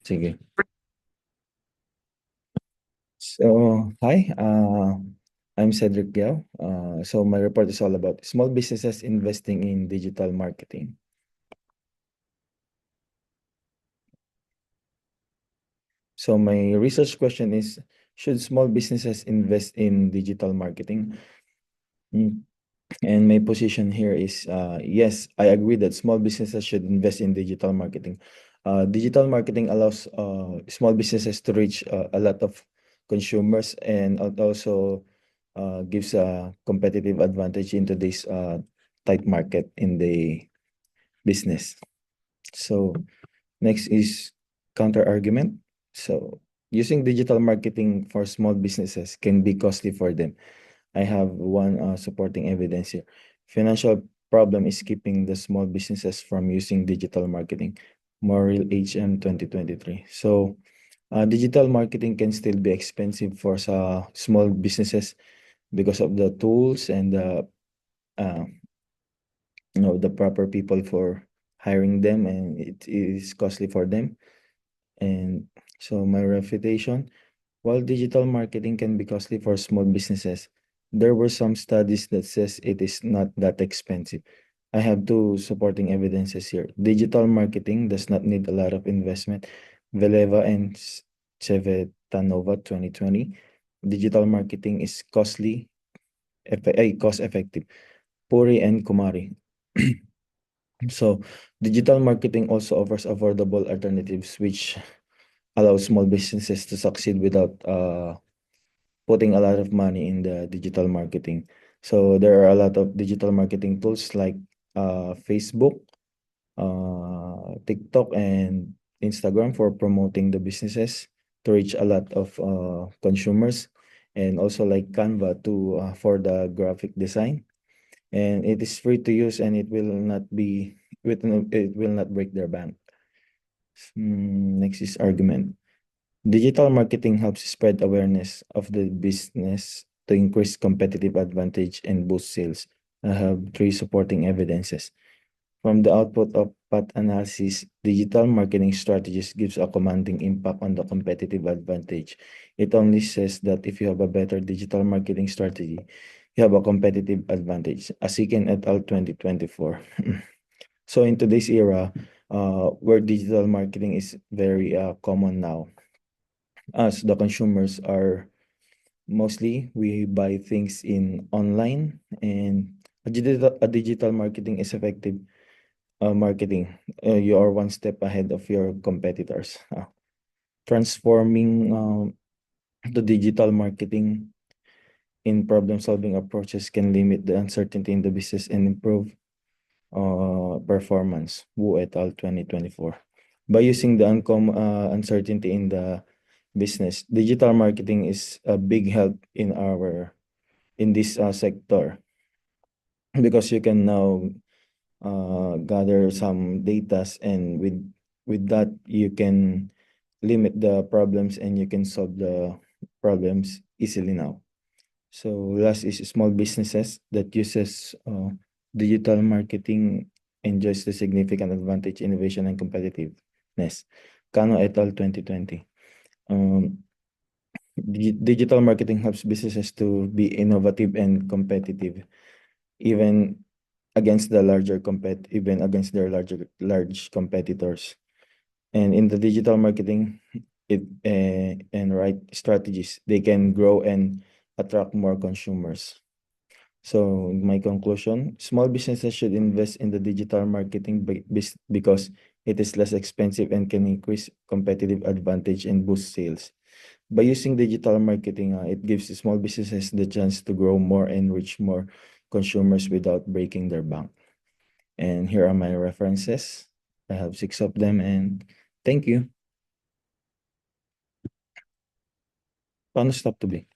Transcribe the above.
Sige. So, hi, I'm Cedric Gao. So my report is all about small businesses investing in digital marketing. So my research question is, should small businesses invest in digital marketing? Mm, And my position here is, yes, I agree that small businesses should invest in digital marketing. Digital marketing allows small businesses to reach a lot of consumers, and it also gives a competitive advantage into this tight market in the business. So next is counter argument. So using digital marketing for small businesses can be costly for them. I have one supporting evidence here. Financial problem is keeping the small businesses from using digital marketing. Morrill HM 2023. So, digital marketing can still be expensive for small businesses because of the tools and uh, the proper people for hiring them, and it is costly for them. And so, my refutation. While digital marketing can be costly for small businesses, there were some studies that says it is not that expensive. I have two supporting evidences here. Digital marketing does not need a lot of investment. Veleva and Chevetanova 2020. Digital marketing is cost effective. Puri and Kumari. So, digital marketing also offers affordable alternatives which allow small businesses to succeed without putting a lot of money in the digital marketing. So there are a lot of digital marketing tools like Facebook, TikTok, and Instagram for promoting the businesses to reach a lot of consumers, and also like Canva to for the graphic design. And it is free to use, and it will not break their bank. Next is argument. Digital marketing helps spread awareness of the business to increase competitive advantage and boost sales. I have three supporting evidences. From the output of path analysis, digital marketing strategies gives a commanding impact on the competitive advantage. It only says that if you have a better digital marketing strategy, you have a competitive advantage. Asikin et al. 2024. So in today's era, where digital marketing is very common now, as the consumers are mostly we buy things in online, and a digital marketing is effective marketing. You are one step ahead of your competitors. Transforming the digital marketing in problem solving approaches can limit the uncertainty in the business and improve performance. Wu et al. 2024. By using the uncertainty in the business, digital marketing is a big help in this sector, because you can now gather some datas, and with that you can limit the problems and you can solve the problems easily now. So last is small businesses that uses digital marketing enjoys the significant advantage, innovation, and competitiveness. Kano et al. 2020. Um, Digital marketing helps businesses to be innovative and competitive, even even against their large competitors. And in the digital marketing, it and right strategies, they can grow and attract more consumers. So my conclusion, small businesses should invest in the digital marketing because it is less expensive and can increase competitive advantage and boost sales. By using digital marketing, it gives small businesses the chance to grow more and reach more consumers without breaking their bank. And here are my references. I have 6 of them, and thank you. Paano stop to be?